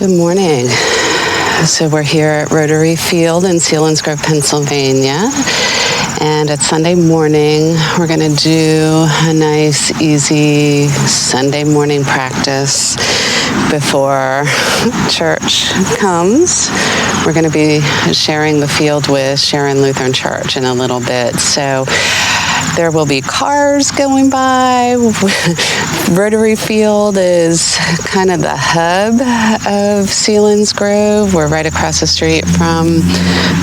Good morning. So we're here at Rotary Field in Selinsgrove, Pennsylvania, and it's Sunday morning. We're going to do a nice, easy Sunday morning practice before church comes. We're going to be sharing the field with Sharon Lutheran Church in a little bit. So there will be cars going by. Rotary Field is kind of the hub of Selinsgrove. We're right across the street from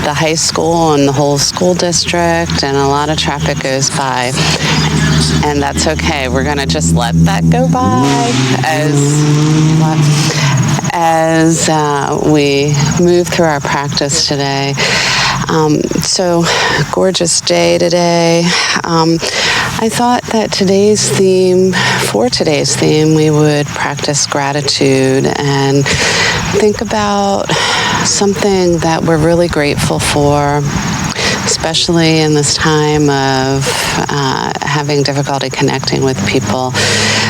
the high school and the whole school district, and a lot of traffic goes by. And that's okay. We're going to just let that go by as we move through our practice today. So gorgeous day today. I thought that for today's theme, we would practice gratitude and think about something that we're really grateful for, especially in this time of having difficulty connecting with people.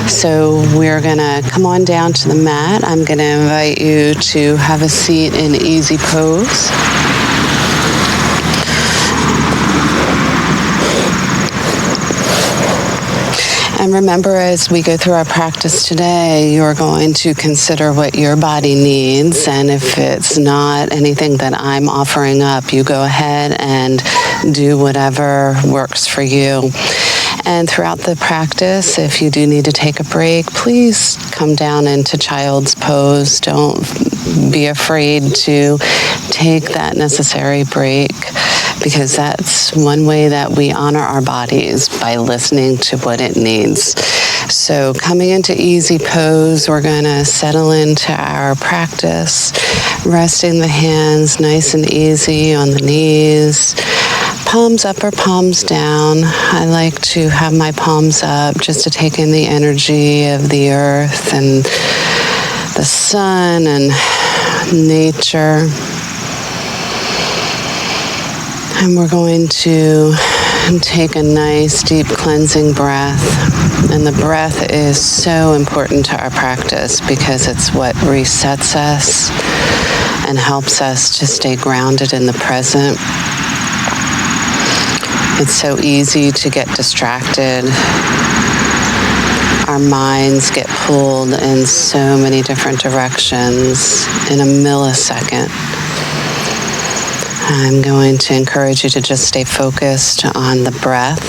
So we're going to come on down to the mat. I'm going to invite you to have a seat in easy pose. And remember, as we go through our practice today, you're going to consider what your body needs. And if it's not anything that I'm offering up, you go ahead and do whatever works for you. And throughout the practice, if you do need to take a break, please come down into child's pose. Don't be afraid to take that necessary break, because that's one way that we honor our bodies, by listening to what it needs. So coming into easy pose, we're going to settle into our practice, resting the hands nice and easy on the knees. Palms up or palms down. I like to have my palms up just to take in the energy of the earth and the sun and nature. And we're going to take a nice, deep cleansing breath. And the breath is so important to our practice because it's what resets us and helps us to stay grounded in the present. It's so easy to get distracted. Our minds get pulled in so many different directions in a millisecond. I'm going to encourage you to just stay focused on the breath.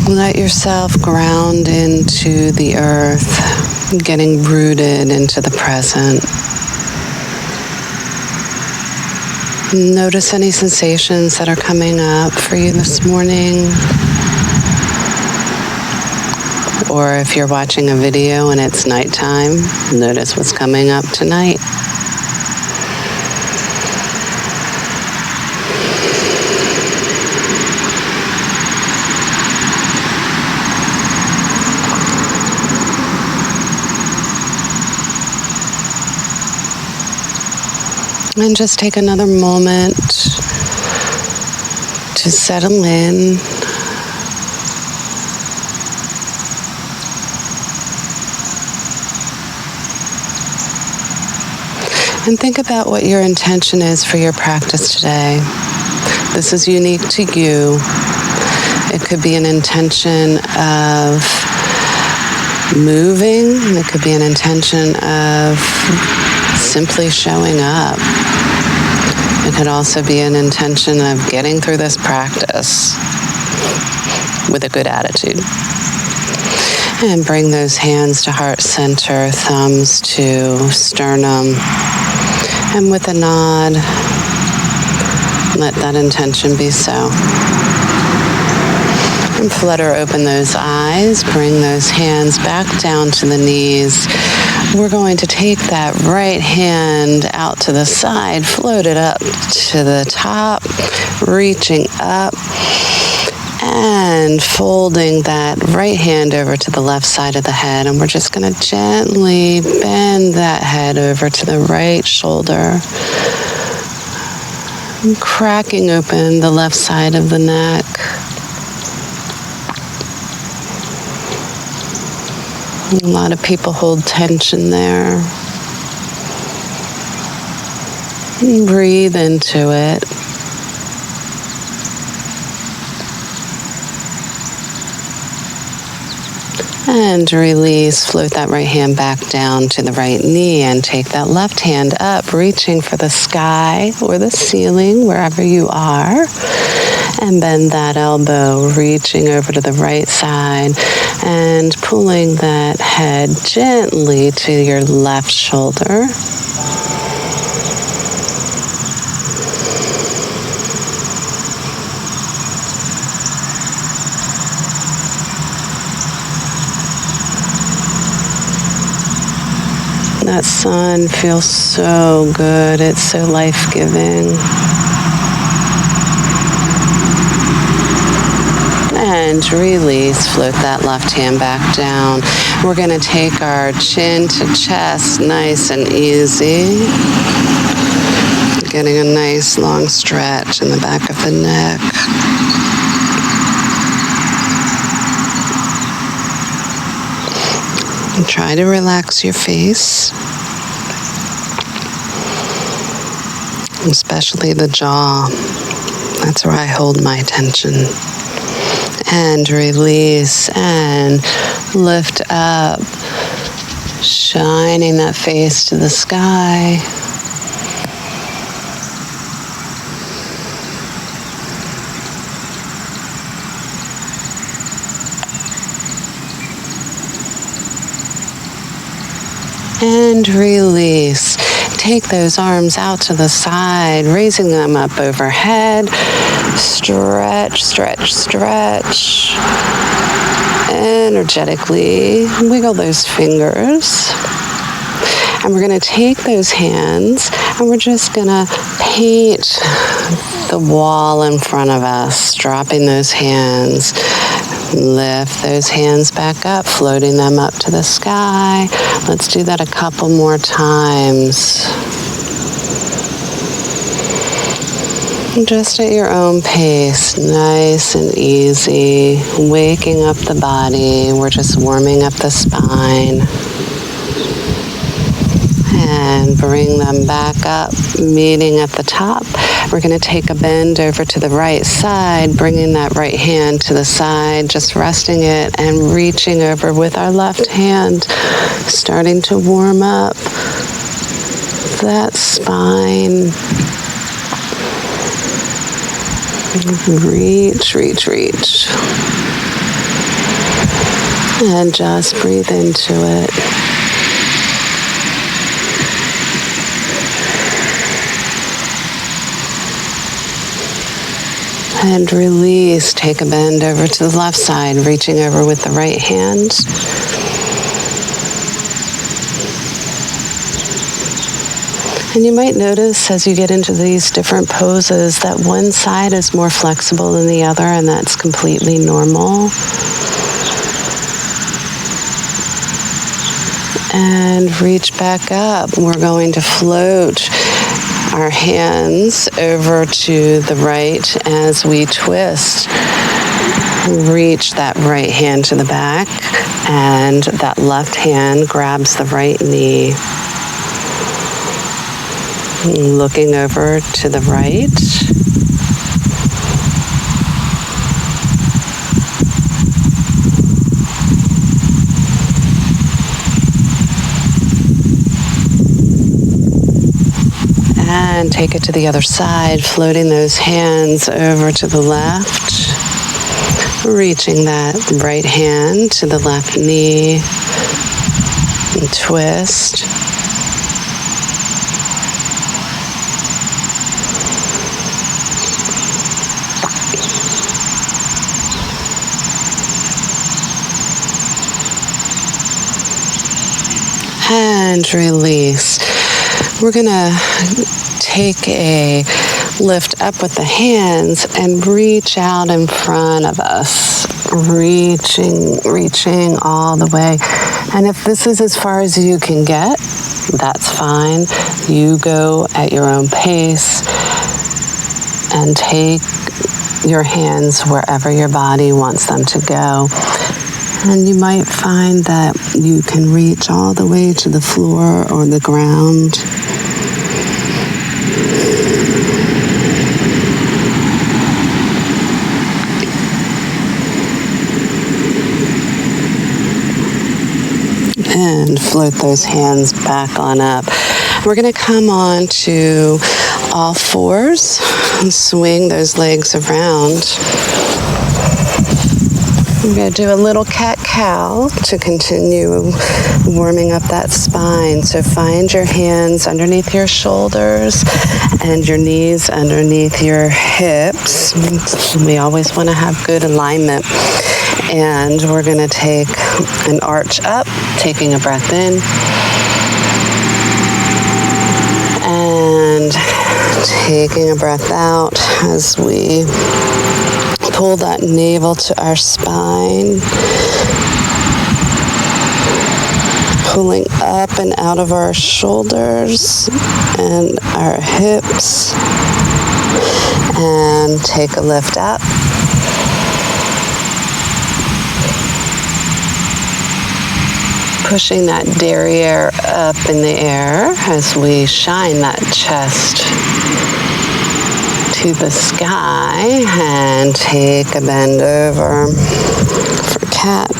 Let yourself ground into the earth, getting rooted into the present. Notice any sensations that are coming up for you this morning. Or if you're watching a video and it's nighttime, notice what's coming up tonight. And just take another moment to settle in. And think about what your intention is for your practice today. This is unique to you. It could be an intention of moving. It could be an intention of simply showing up. It could also be an intention of getting through this practice with a good attitude. And bring those hands to heart center, thumbs to sternum. And with a nod, let that intention be so. And flutter open those eyes, bring those hands back down to the knees. We're going to take that right hand out to the side, float it up to the top, reaching up, and folding that right hand over to the left side of the head. And we're just going to gently bend that head over to the right shoulder, cracking open the left side of the neck. A lot of people hold tension there. And breathe into it. And release, float that right hand back down to the right knee and take that left hand up, reaching for the sky or the ceiling, wherever you are. And bend that elbow, reaching over to the right side and pulling that head gently to your left shoulder. That sun feels so good. It's so life-giving. And release, float that left hand back down. We're going to take our chin to chest, nice and easy. Getting a nice long stretch in the back of the neck. And try to relax your face, especially the jaw. That's where I hold my attention. And release and lift up, shining that face to the sky. And release. Take those arms out to the side, raising them up overhead. Stretch, stretch, stretch. Energetically wiggle those fingers. And we're going to take those hands and we're just going to paint the wall in front of us, dropping those hands. Lift those hands back up, floating them up to the sky. Let's do that a couple more times. Just at your own pace, nice and easy, waking up the body. We're just warming up the spine. And bring them back up, meeting at the top. We're going to take a bend over to the right side, bringing that right hand to the side, just resting it and reaching over with our left hand, starting to warm up that spine. Reach, reach, reach. And just breathe into it. And release, take a bend over to the left side, reaching over with the right hand. And you might notice as you get into these different poses that one side is more flexible than the other, and that's completely normal. And reach back up. We're going to float our hands over to the right as we twist. Reach that right hand to the back, and that left hand grabs the right knee. Looking over to the right. And take it to the other side, floating those hands over to the left. Reaching that right hand to the left knee. And twist. And release. We're going to take a lift up with the hands and reach out in front of us. Reaching all the way. And if this is as far as you can get, that's fine. You go at your own pace and take your hands wherever your body wants them to go. And you might find that you can reach all the way to the floor or the ground. And float those hands back on up. We're going to come on to all fours and swing those legs around. We're going to do a little cat-cow to continue warming up that spine. So find your hands underneath your shoulders and your knees underneath your hips. We always want to have good alignment. And we're going to take an arch up, taking a breath in. And taking a breath out as we pull that navel to our spine. Pulling up and out of our shoulders and our hips. And take a lift up. Pushing that derriere up in the air as we shine that chest to the sky and take a bend over for cat.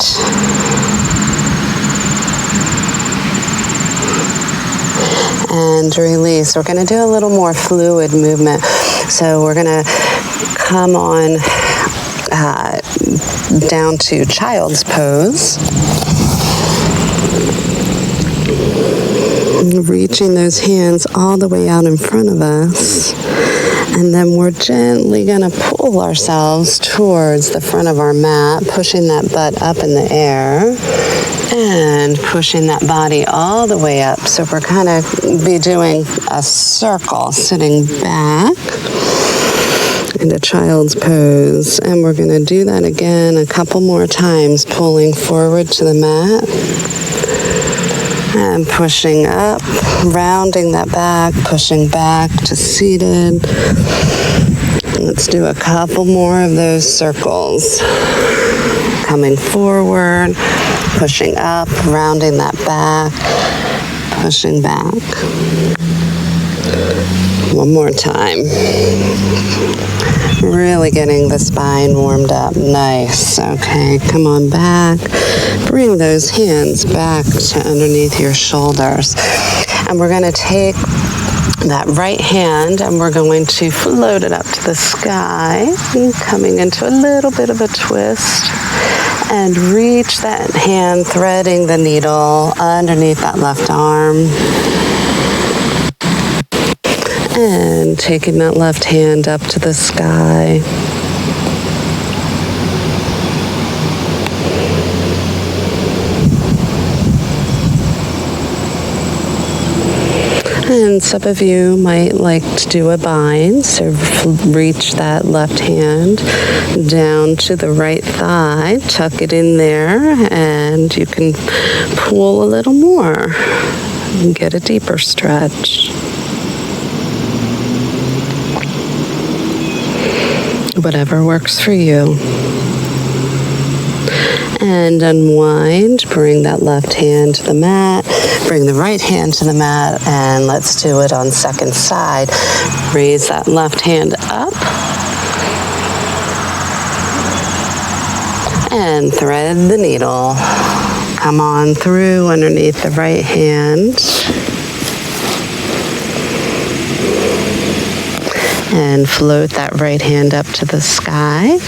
And release. We're going to do a little more fluid movement. So we're going to come on down to child's pose. Reaching those hands all the way out in front of us. And then we're gently going to pull ourselves towards the front of our mat, pushing that butt up in the air and pushing that body all the way up. So we're kind of be doing a circle, sitting back into child's pose. And we're going to do that again a couple more times, pulling forward to the mat. And pushing up, rounding that back, pushing back to seated. Let's do a couple more of those circles. Coming forward, pushing up, rounding that back, pushing back. One more time. Really getting the spine warmed up. Nice. Okay, come on back. Bring those hands back to underneath your shoulders. And we're going to take that right hand and we're going to float it up to the sky, coming into a little bit of a twist. And reach that hand, threading the needle underneath that left arm. And taking that left hand up to the sky. And some of you might like to do a bind, so reach that left hand down to the right thigh, tuck it in there, and you can pull a little more and get a deeper stretch. Whatever works for you. And unwind, bring that left hand to the mat, bring the right hand to the mat, and let's do it on second side. Raise that left hand up. And thread the needle. Come on through underneath the right hand. And float that right hand up to the sky.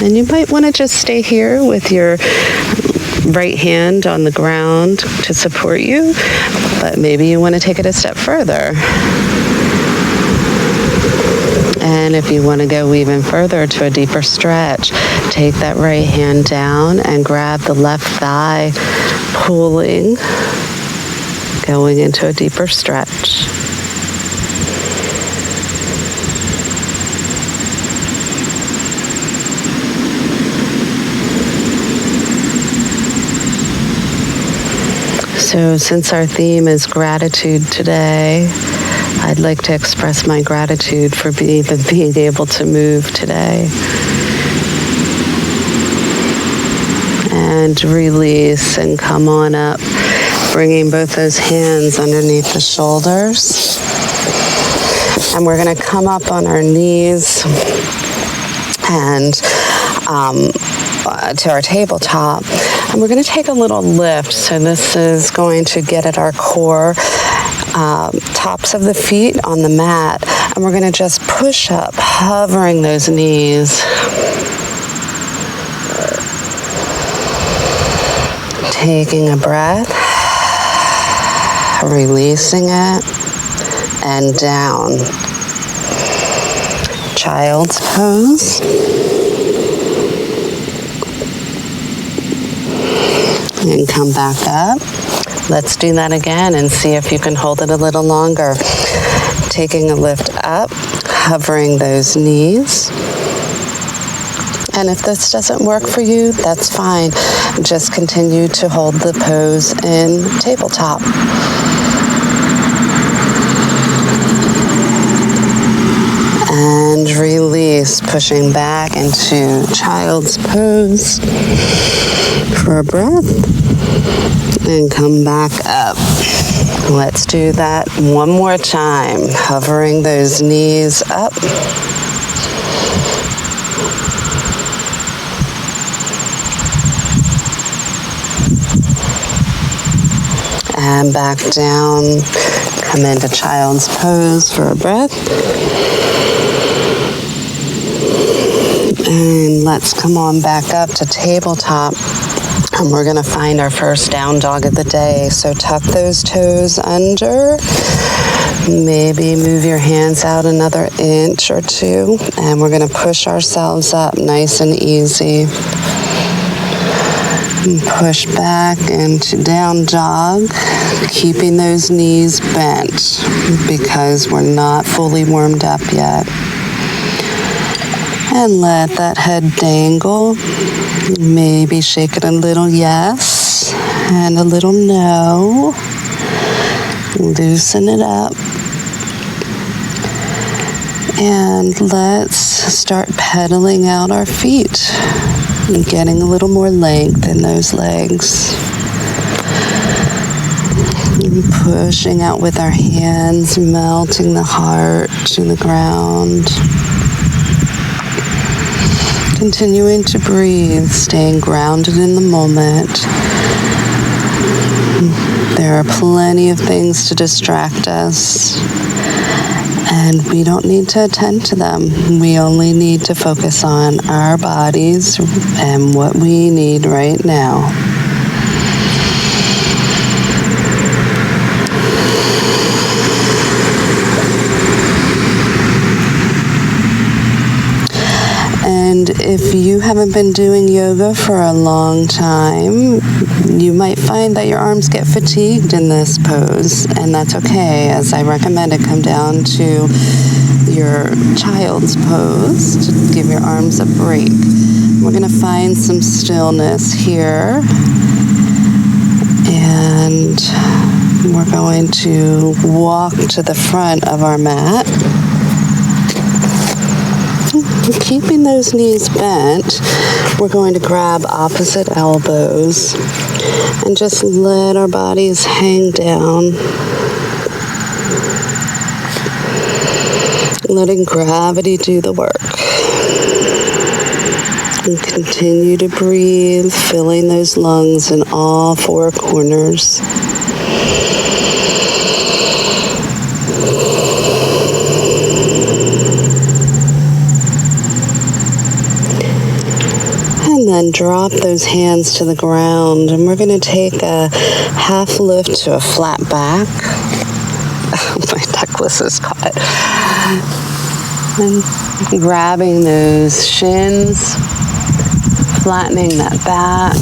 And you might want to just stay here with your right hand on the ground to support you, but maybe you want to take it a step further. And if you want to go even further to a deeper stretch, take that right hand down and grab the left thigh, pulling, going into a deeper stretch. So since our theme is gratitude today, I'd like to express my gratitude for even being able to move today. and release and come on up, bringing both those hands underneath the shoulders. And we're going to come up on our knees and to our tabletop, and we're going to take a little lift. So this is going to get at our core, tops of the feet on the mat, and we're going to just push up, hovering those knees. Taking a breath, releasing it, and down. Child's pose. And come back up. Let's do that again and see if you can hold it a little longer. Taking a lift up, hovering those knees. And if this doesn't work for you, that's fine. Just continue to hold the pose in tabletop. And release, pushing back into child's pose for a breath. And come back up. Let's do that one more time. Hovering those knees up. And back down. Come into child's pose for a breath. And let's come on back up to tabletop. And we're going to find our first down dog of the day. So tuck those toes under. Maybe move your hands out another inch or two. And we're going to push ourselves up nice and easy. And push back into down dog, keeping those knees bent because we're not fully warmed up yet. And let that head dangle. Maybe shake it a little yes and a little no. Loosen it up. And let's start pedaling out our feet and getting a little more length in those legs. And pushing out with our hands, melting the heart to the ground. Continuing to breathe, staying grounded in the moment. There are plenty of things to distract us, and we don't need to attend to them. We only need to focus on our bodies and what we need right now. And if you haven't been doing yoga for a long time, you might find that your arms get fatigued in this pose, and that's okay, as I recommend it come down to your child's pose to give your arms a break. We're going to find some stillness here, and we're going to walk to the front of our mat. Keeping those knees bent, we're going to grab opposite elbows and just let our bodies hang down. Letting gravity do the work. And continue to breathe, filling those lungs in all four corners. And then drop those hands to the ground, and we're going to take a half lift to a flat back. My necklace is caught. And grabbing those shins, flattening that back.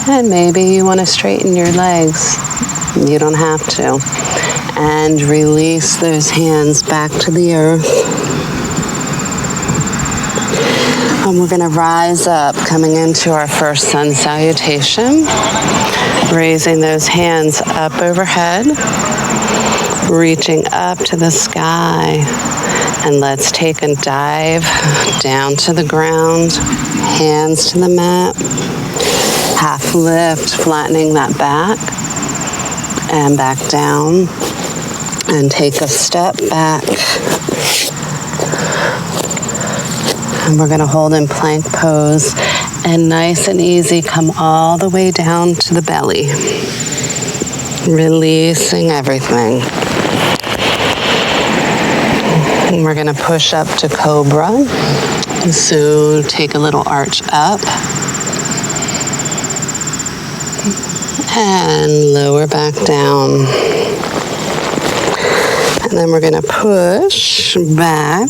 And maybe you want to straighten your legs. You don't have to. And release those hands back to the earth. And we're going to rise up, coming into our first sun salutation. Raising those hands up overhead. Reaching up to the sky. And let's take a dive down to the ground, hands to the mat, half lift, flattening that back, and back down, and take a step back. And we're going to hold in plank pose, and nice and easy, come all the way down to the belly, releasing everything. And we're going to push up to cobra. So take a little arch up and lower back down. And then we're going to push back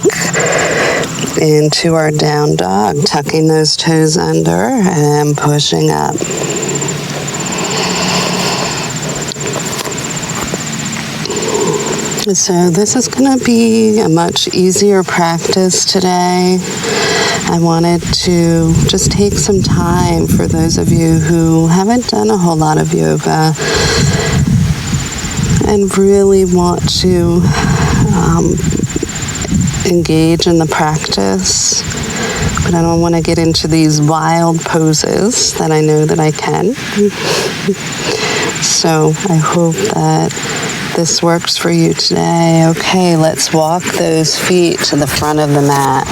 into our down dog, tucking those toes under and pushing up. So this is going to be a much easier practice today. I wanted to just take some time for those of you who haven't done a whole lot of yoga and really want to engage in the practice, but I don't want to get into these wild poses that I know that I can. So I hope that this works for you today. Okay, let's walk those feet to the front of the mat.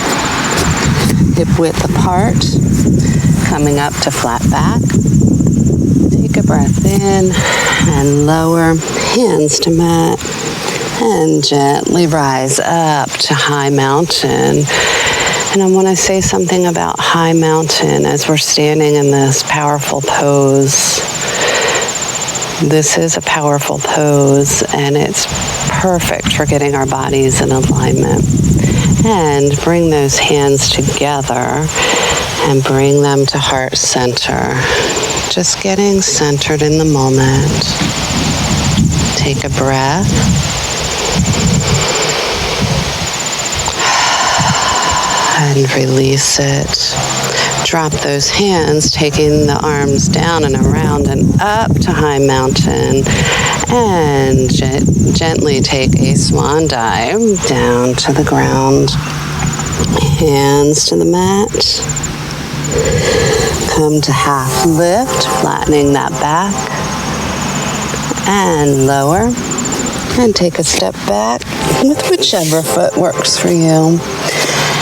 Hip width apart, coming up to flat back. Take a breath in and lower, hands to mat, and gently rise up to high mountain. And I want to say something about high mountain as we're standing in this powerful pose. This is a powerful pose, and it's perfect for getting our bodies in alignment. And bring those hands together and bring them to heart center. Just getting centered in the moment. Take a breath. And release it. Drop those hands, taking the arms down and around and up to high mountain. And gently take a swan dive down to the ground. Hands to the mat. Come to half lift, flattening that back. And lower. And take a step back with whichever foot works for you.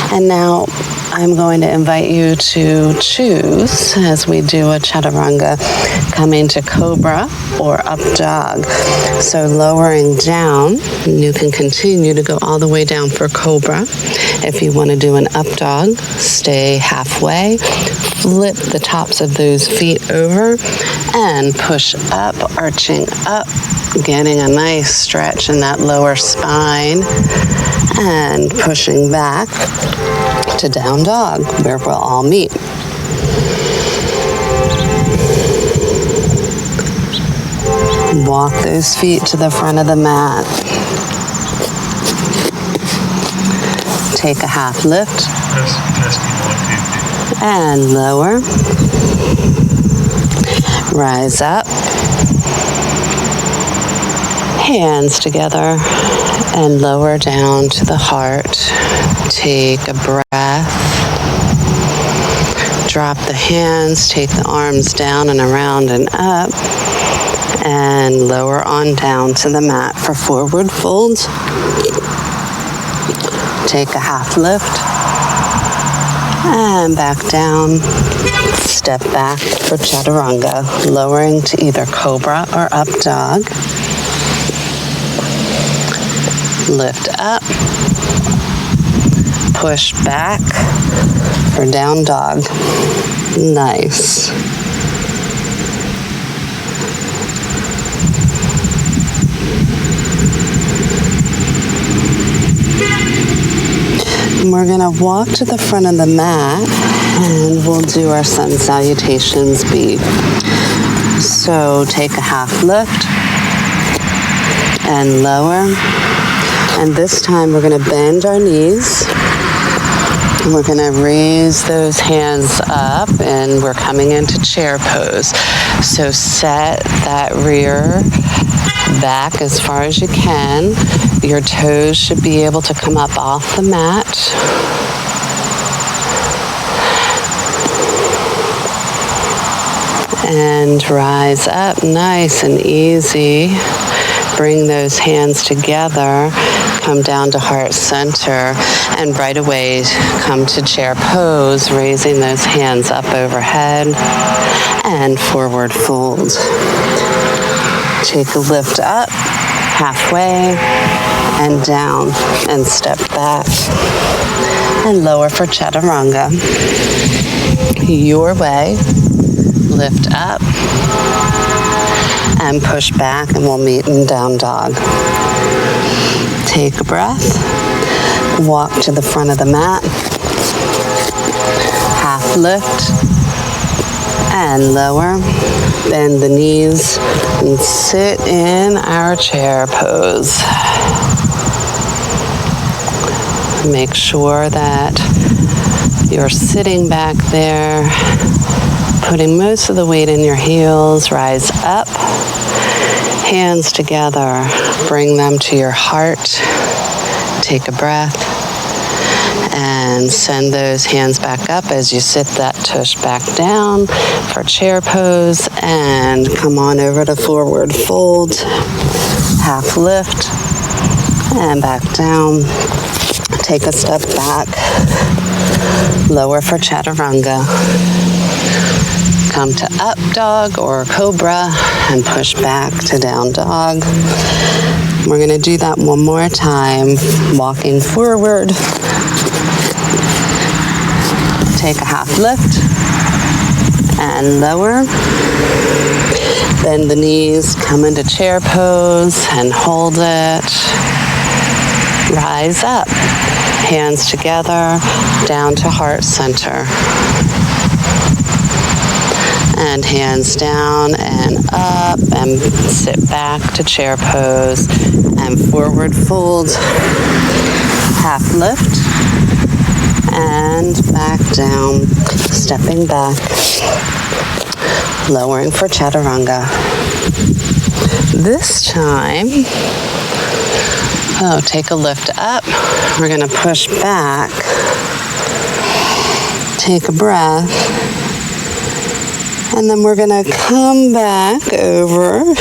And now I'm going to invite you to choose, as we do a chaturanga, coming to cobra or up dog. So lowering down, you can continue to go all the way down for cobra. If you want to do an up dog, stay halfway, flip the tops of those feet over, and push up, arching up, getting a nice stretch in that lower spine, and pushing back to down dog, where we'll all meet. Walk those feet to the front of the mat. Take a half lift. And lower. Rise up. Hands together and lower down to the heart. Take a breath. Drop the hands, take the arms down and around and up, and lower on down to the mat for forward fold. Take a half lift and back down. Step back for chaturanga, lowering to either cobra or up dog. Lift up, push back for down dog. Nice. And we're going to walk to the front of the mat and we'll do our sun salutations beat. So take a half lift and lower. And this time we're going to bend our knees We're going to raise those hands up and we're coming into chair pose. So set that rear back as far as you can. Your toes should be able to come up off the mat. And rise up nice and easy. Bring those hands together. Come down to heart center. And right away, come to chair pose, raising those hands up overhead. And forward fold. Take a lift up, halfway, and down. And step back. And lower for chaturanga. Your way. Lift up and push back, and we'll meet in down dog. Take a breath. Walk to the front of the mat. Half lift and lower. Bend the knees and sit in our chair pose. Make sure that you're sitting back there, putting most of the weight in your heels. Rise up, hands together, bring them to your heart. Take a breath and send those hands back up as you sit that tush back down for chair pose, and come on over to forward fold, half lift and back down. Take a step back, lower for chaturanga. Come to up dog or cobra and push back to down dog. We're going to do that one more time, walking forward. Take a half lift and lower. Bend the knees, come into chair pose and hold it. Rise up, hands together, down to heart center. And hands down and up, and sit back to chair pose and forward fold, half lift and back down, stepping back, lowering for chaturanga. This time, take a lift up. We're going to push back, take a breath. And then we're going to come back over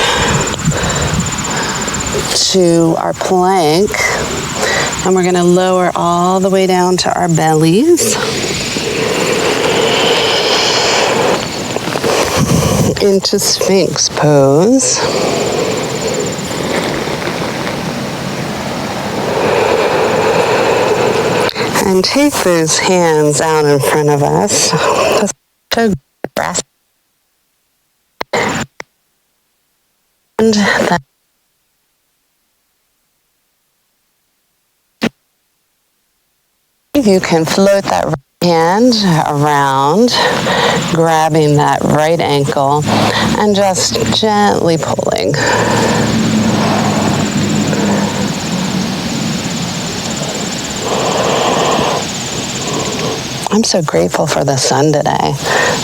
to our plank. And we're going to lower all the way down to our bellies. Into Sphinx pose. And take those hands out in front of us. So breath. And then you can float that right hand around, grabbing that right ankle and just gently pulling. I'm so grateful for the sun today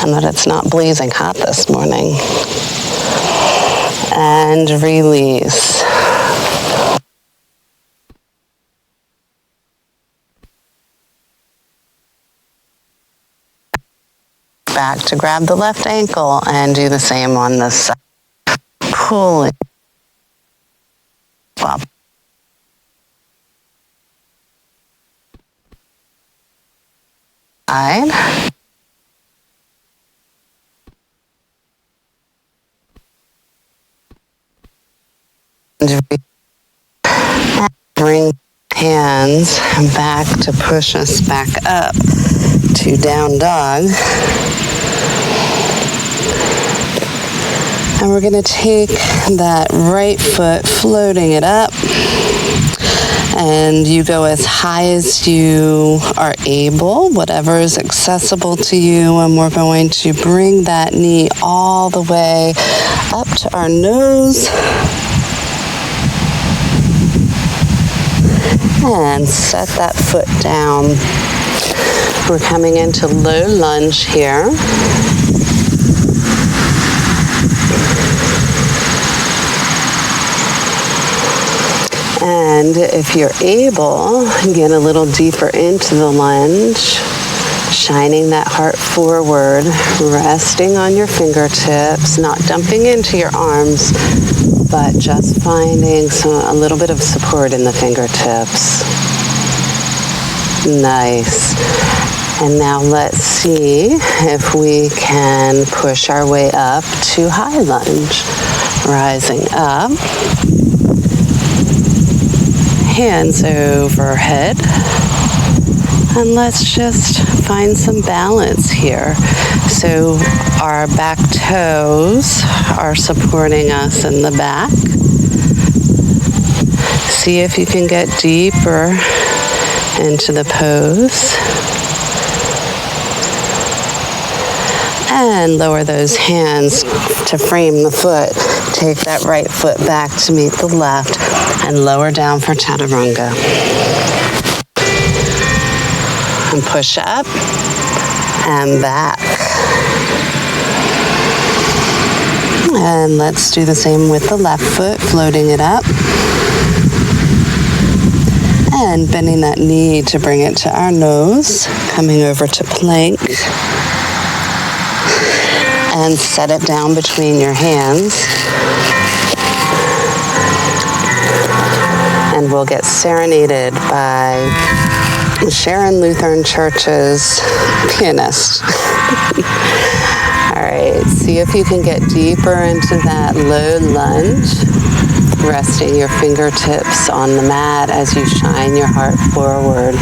and that it's not blazing hot this morning. And release. Back to grab the left ankle and do the same on this side. Pull it up. Side. And bring hands back to push us back up to down dog. And we're going to take that right foot, floating it up. And you go as high as you are able, whatever is accessible to you. And we're going to bring that knee all the way up to our nose. And set that foot down. We're coming into low lunge here. And if you're able, get a little deeper into the lunge, shining that heart forward, resting on your fingertips, not dumping into your arms, but just finding a little bit of support in the fingertips. Nice. And now let's see if we can push our way up to high lunge. Rising up. Hands overhead. And let's just find some balance here. So our back toes are supporting us in the back. See if you can get deeper into the pose. And lower those hands to frame the foot. Take that right foot back to meet the left and lower down for chaturanga. And push up and back. And let's do the same with the left foot, floating it up. And bending that knee to bring it to our nose, coming over to plank. And set it down between your hands. And we'll get serenaded by Sharon Lutheran Church's pianist. All right, see if you can get deeper into that low lunge, resting your fingertips on the mat as you shine your heart forward.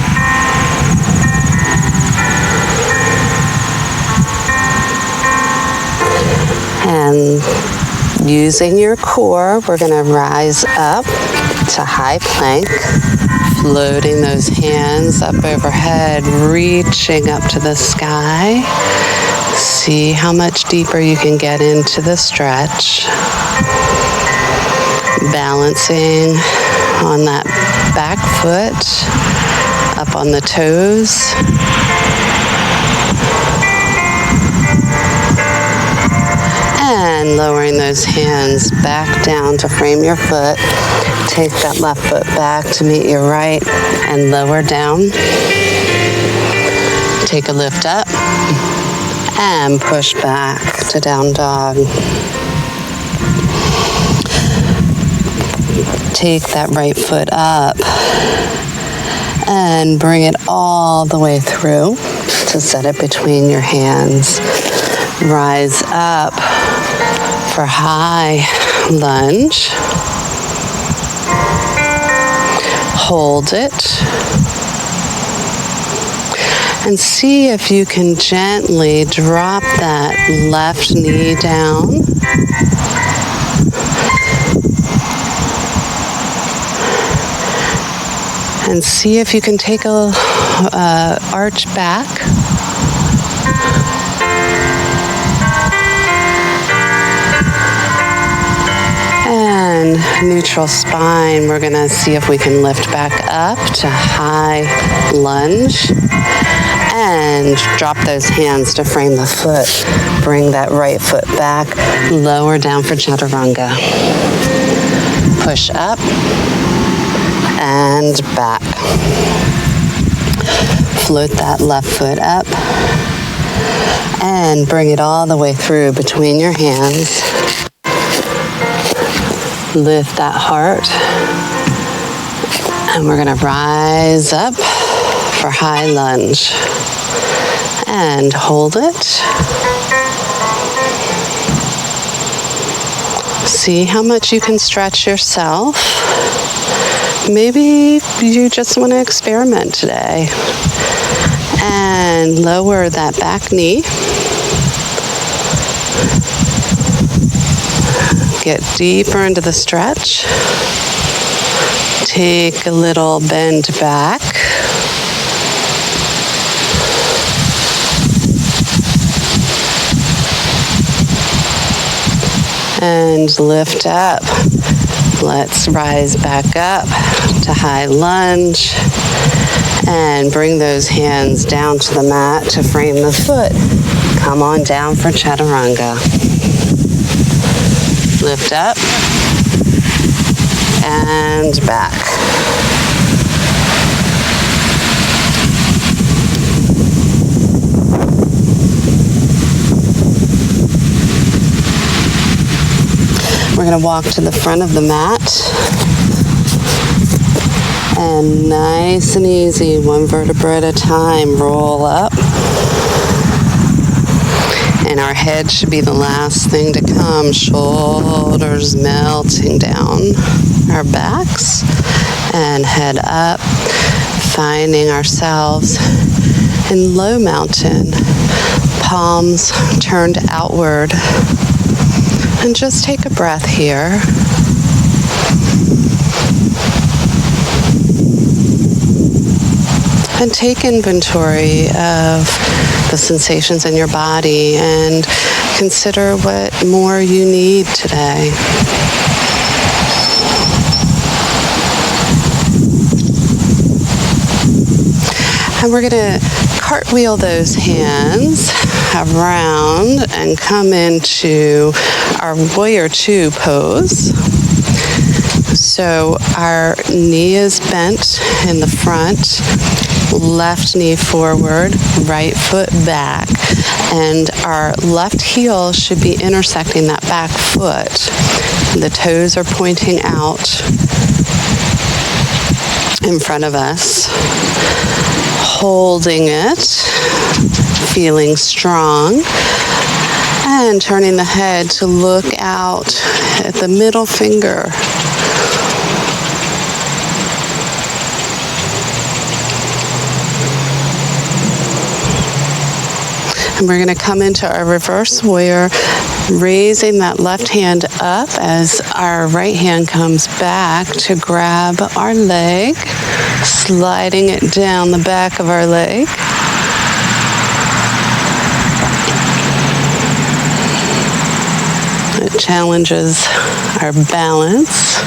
And using your core, we're going to rise up to high plank, floating those hands up overhead, reaching up to the sky. See how much deeper you can get into the stretch. Balancing on that back foot, up on the toes. And lowering those hands back down to frame your foot. Take that left foot back to meet your right and lower down. Take a lift up and push back to down dog. Take that right foot up and bring it all the way through to set it between your hands. Rise up for high lunge. Hold it. And see if you can gently drop that left knee down. And see if you can take a arch back. And neutral spine, we're going to see if we can lift back up to high lunge. And drop those hands to frame the foot. Bring that right foot back, lower down for chaturanga. Push up and back. Float that left foot up and bring it all the way through between your hands. Lift that heart. And we're going to rise up for high lunge. And hold it. See how much you can stretch yourself. Maybe you just want to experiment today. And lower that back knee. Get deeper into the stretch. Take a little bend back. And lift up. Let's rise back up to high lunge. And And bring those hands down to the mat to frame the foot. Come on down for chaturanga. Lift up and back. We're going to walk to the front of the mat. And nice and easy, one vertebra at a time, roll up. And our head should be the last thing to come. Shoulders melting down our backs. And head up, finding ourselves in low mountain. Palms turned outward. And just take a breath here. And take inventory of the sensations in your body and consider what more you need today. And we're going to cartwheel those hands around and come into our warrior two pose. So our knee is bent in the front, left knee forward, right foot back, and our left heel should be intersecting that back foot. The toes are pointing out in front of us, holding it, feeling strong, and turning the head to look out at the middle finger. And we're going to come into our reverse warrior, raising that left hand up as our right hand comes back to grab our leg, sliding it down the back of our leg. It challenges our balance.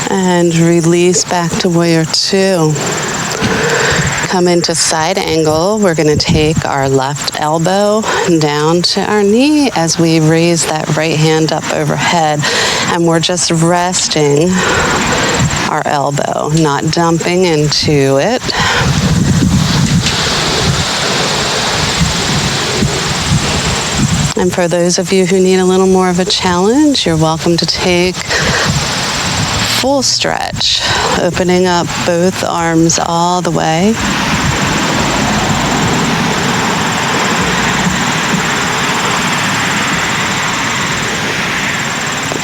And release back to warrior two. Come into side angle. We're going to take our left elbow down to our knee as we raise that right hand up overhead. And we're just resting our elbow, not dumping into it. And for those of you who need a little more of a challenge, you're welcome to take full stretch, opening up both arms all the way.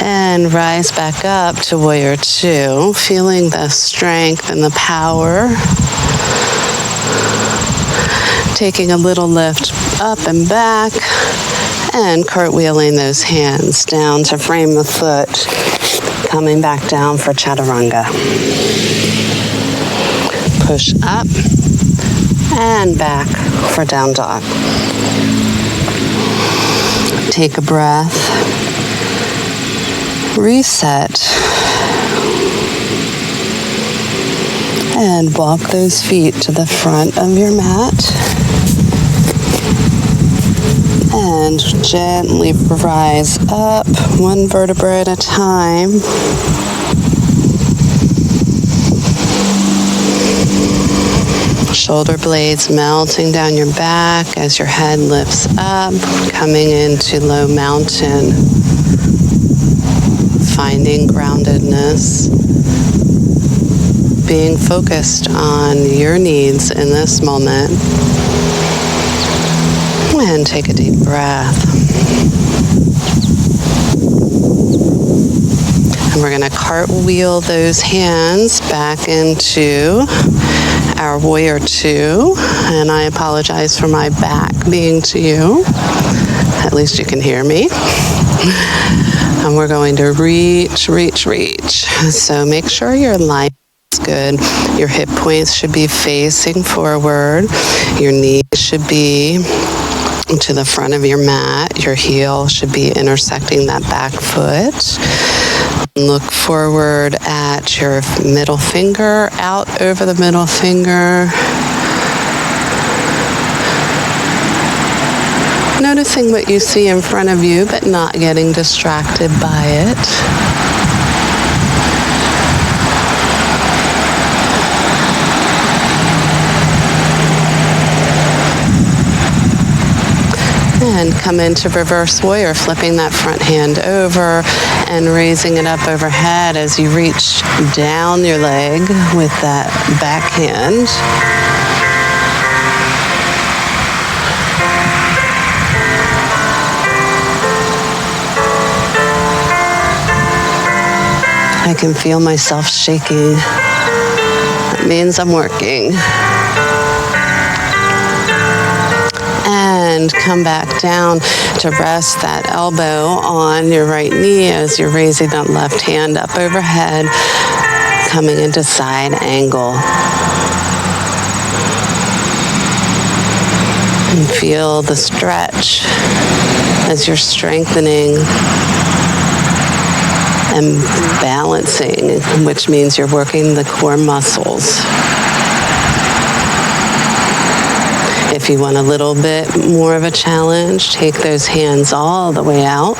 And rise back up to warrior two, feeling the strength and the power. Taking a little lift up and back, and cartwheeling those hands down to frame the foot. Coming back down for chaturanga. Push up and back for down dog. Take a breath. Reset. And walk those feet to the front of your mat. And gently rise up, one vertebra at a time. Shoulder blades melting down your back as your head lifts up, coming into low mountain. Finding groundedness. Being focused on your needs in this moment. And take a deep breath. And we're going to cartwheel those hands back into our warrior two. And I apologize for my back being to you. At least you can hear me. And we're going to reach, reach, reach. So make sure your line is good. Your hip points should be facing forward. Your knees should be to the front of your mat. Your heel should be intersecting that back foot. Look forward at your middle finger, out over the middle finger. Noticing what you see in front of you, but not getting distracted by it. And come into reverse warrior, flipping that front hand over and raising it up overhead as you reach down your leg with that back hand. I can feel myself shaking. That means I'm working. And come back down to rest that elbow on your right knee as you're raising that left hand up overhead, coming into side angle. And feel the stretch as you're strengthening and balancing, which means you're working the core muscles. If you want a little bit more of a challenge, take those hands all the way out.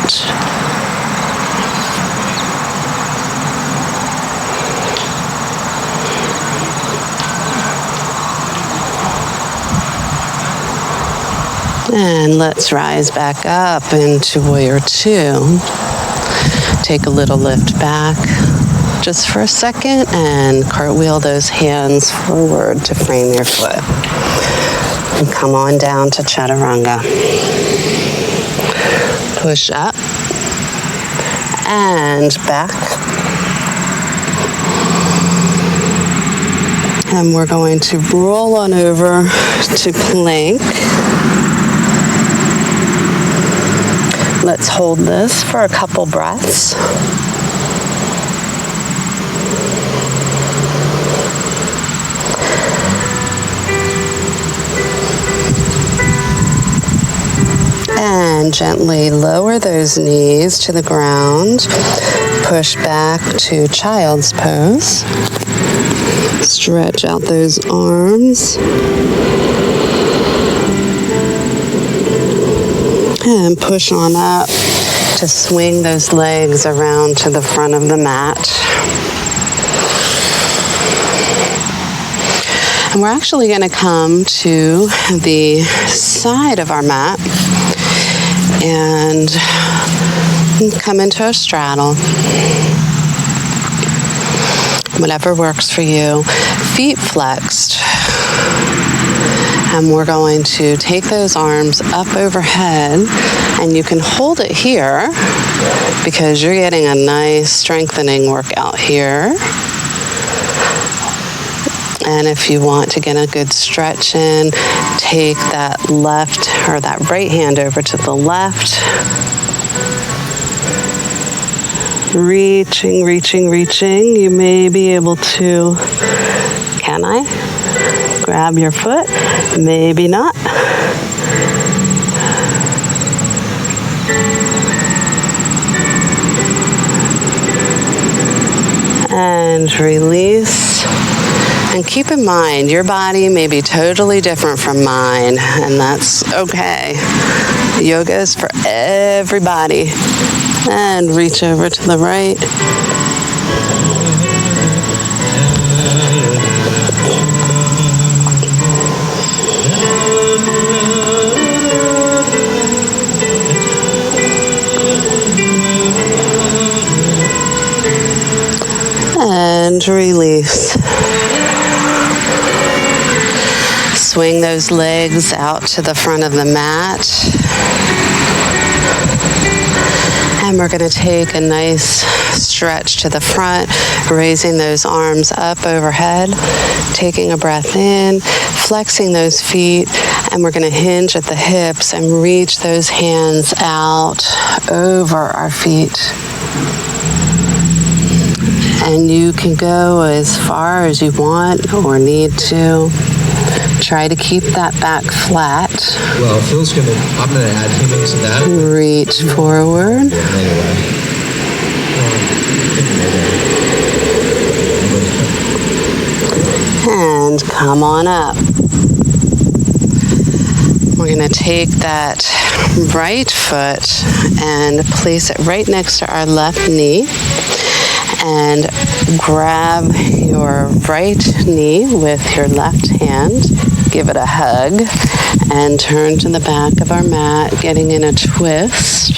And let's rise back up into Warrior Two. Take a little lift back just for a second and cartwheel those hands forward to frame your foot. And come on down to Chaturanga. Push up and back. And we're going to roll on over to plank. Let's hold this for a couple breaths. And gently lower those knees to the ground. Push back to child's pose. Stretch out those arms. And push on up to swing those legs around to the front of the mat. And we're actually going to come to the side of our mat and come into a straddle. Whatever works for you. Feet flexed. And we're going to take those arms up overhead, and you can hold it here because you're getting a nice strengthening workout here. And if you want to get a good stretch in, take that left or that right hand over to the left. Reaching, reaching, reaching. You may be able to, can I? Grab your foot, maybe not. And release. And keep in mind, your body may be totally different from mine, and that's okay. Yoga is for everybody. And reach over to the right. And release. Swing those legs out to the front of the mat. And we're going to take a nice stretch to the front, raising those arms up overhead, taking a breath in, flexing those feet, and we're going to hinge at the hips and reach those hands out over our feet. And you can go as far as you want or need to. Try to keep that back flat. Well, Phil's I'm gonna add him into that. Reach forward. Anyway. And come on up. We're going to take that right foot and place it right next to our left knee. And grab your right knee with your left hand. Give it a hug. And turn to the back of our mat, getting in a twist.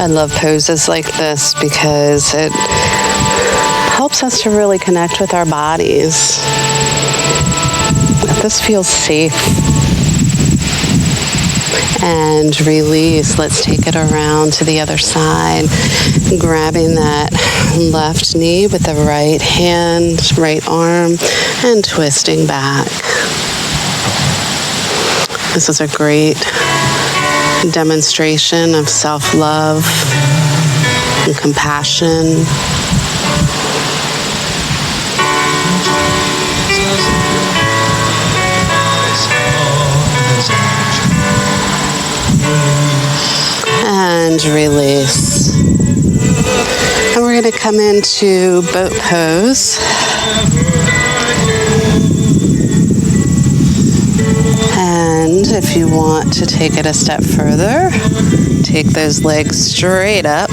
I love poses like this because it helps us to really connect with our bodies. This feels safe. And release. Let's take it around to the other side. Grabbing that left knee with the right hand, right arm, and twisting back. This is a great demonstration of self-love and compassion. And release. And we're going to come into boat pose. And if you want to take it a step further, take those legs straight up.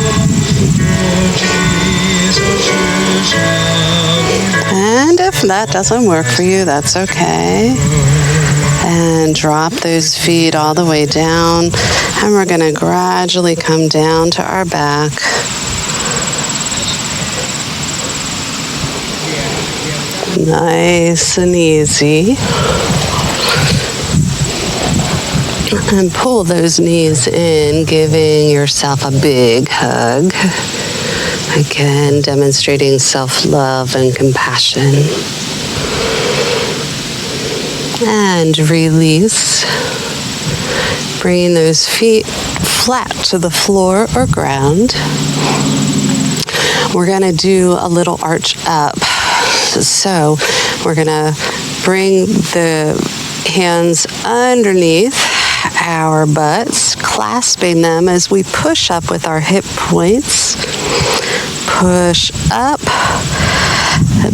And if that doesn't work for you, that's okay. And drop those feet all the way down. And we're going to gradually come down to our back. Nice and easy. And pull those knees in, giving yourself a big hug. Again, demonstrating self-love and compassion. And release. Bringing those feet flat to the floor or ground. We're going to do a little arch up. So we're going to bring the hands underneath our butts, clasping them as we push up with our hip points. Push up.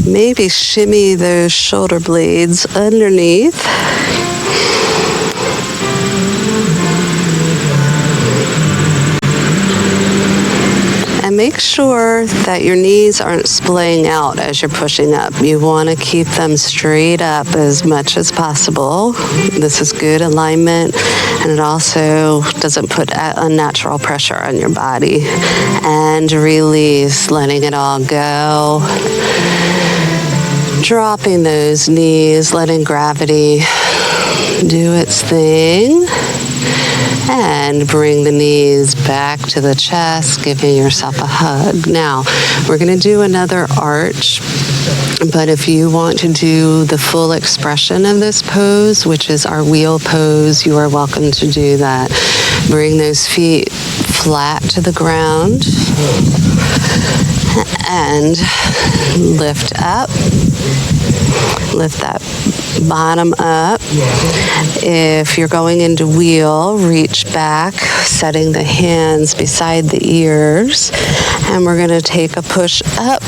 Maybe shimmy those shoulder blades underneath. And make sure that your knees aren't splaying out as you're pushing up. You want to keep them straight up as much as possible. This is good alignment, and it also doesn't put unnatural pressure on your body. And release, letting it all go. Dropping those knees, letting gravity do its thing. And bring the knees back to the chest, giving yourself a hug. Now, we're going to do another arch, but if you want to do the full expression of this pose, which is our wheel pose, you are welcome to do that. Bring those feet flat to the ground and lift up. Lift that bottom up. If you're going into wheel, reach back, setting the hands beside the ears. And we're going to take a push up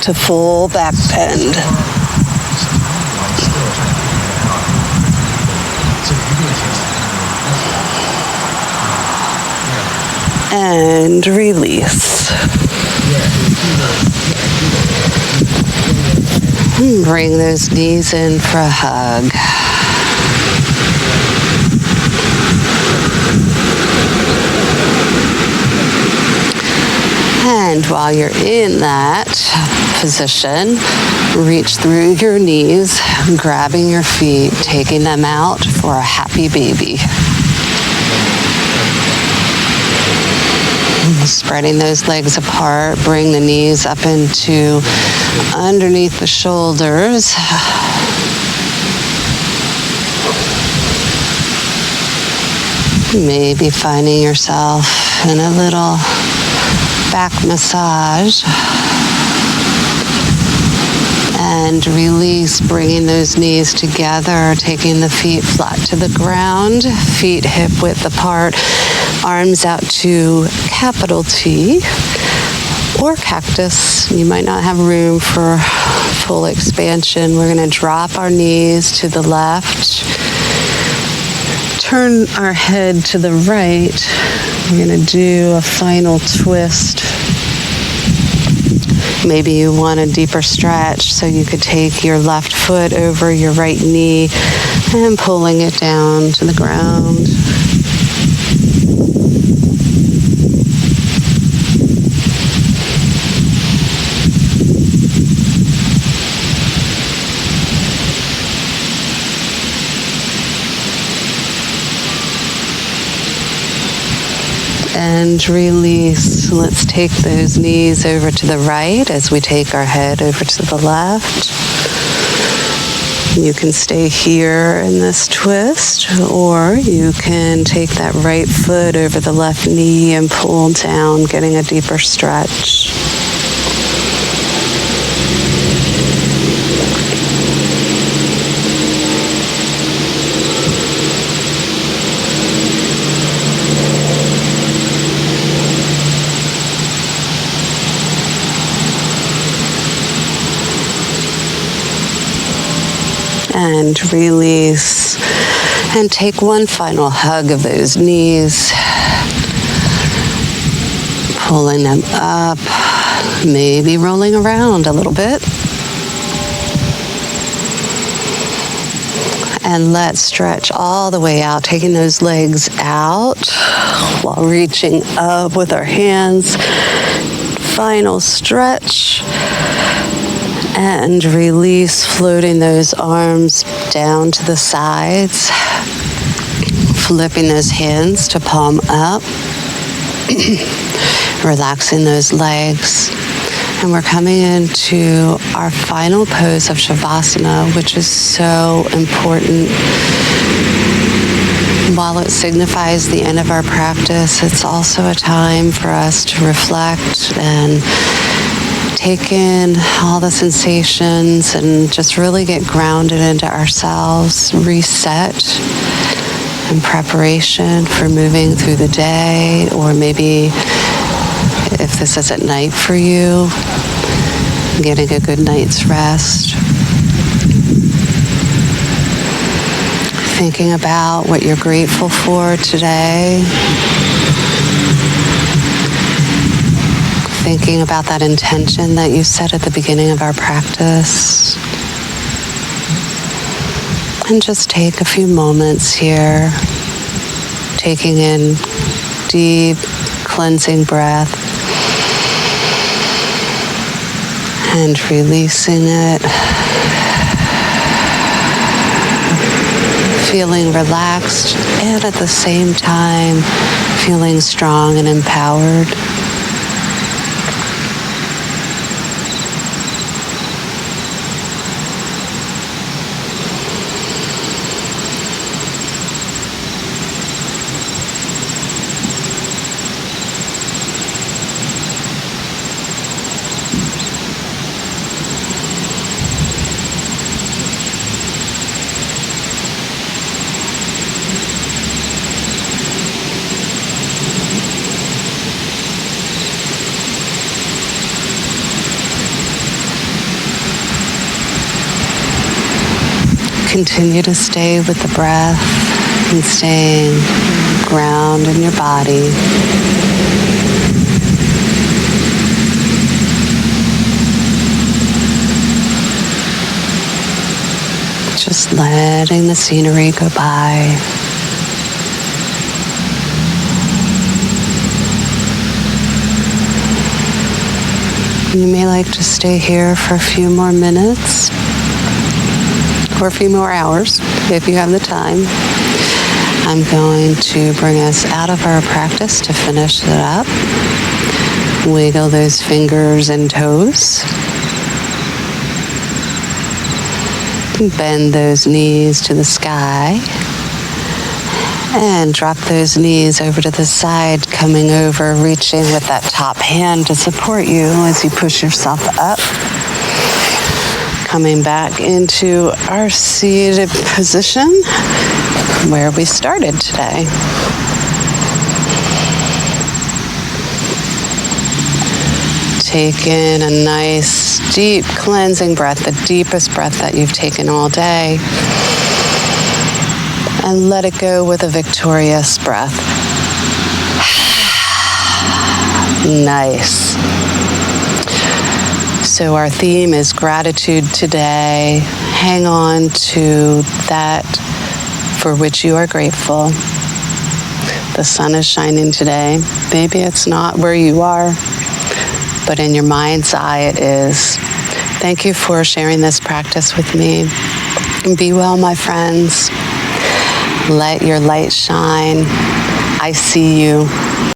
to full back bend. And release. Bring those knees in for a hug. And while you're in that position, reach through your knees, grabbing your feet, taking them out for a happy baby. Spreading those legs apart, bring the knees up into underneath the shoulders. Maybe finding yourself in a little back massage. And release, bringing those knees together, taking the feet flat to the ground, feet hip width apart, arms out to capital T or cactus. You might not have room for full expansion. We're going to drop our knees to the left, turn our head to the right. We're going to do a final twist. Maybe you want a deeper stretch, so you could take your left foot over your right knee and pulling it down to the ground. And release. Let's take those knees over to the right as we take our head over to the left. You can stay here in this twist, or you can take that right foot over the left knee and pull down, getting a deeper stretch. And release. And take one final hug of those knees. Pulling them up, maybe rolling around a little bit. And let's stretch all the way out, taking those legs out while reaching up with our hands. Final stretch. And release, floating those arms down to the sides, flipping those hands to palm up, relaxing those legs. And we're coming into our final pose of Shavasana, which is so important. While it signifies the end of our practice, it's also a time for us to reflect and take in all the sensations and just really get grounded into ourselves, reset in preparation for moving through the day, or maybe if this is at night for you, getting a good night's rest. Thinking about what you're grateful for today. Thinking about that intention that you set at the beginning of our practice. And just take a few moments here, taking in deep, cleansing breath and releasing it. Feeling relaxed and at the same time feeling strong and empowered. Continue to stay with the breath and staying ground in your body. Just letting the scenery go by. You may like to stay here for a few more minutes or a few more hours if you have the time. I'm going to bring us out of our practice to finish it up. Wiggle those fingers and toes. Bend those knees to the sky. And drop those knees over to the side, coming over, reaching with that top hand to support you as you push yourself up. coming back into our seated position where we started today. Take in a nice, deep, cleansing breath, the deepest breath that you've taken all day. And let it go with a victorious breath. Nice. So our theme is gratitude today. Hang on to that for which you are grateful. The sun is shining today. Maybe it's not where you are, but in your mind's eye it is. Thank you for sharing this practice with me. And be well, my friends. Let your light shine. I see you.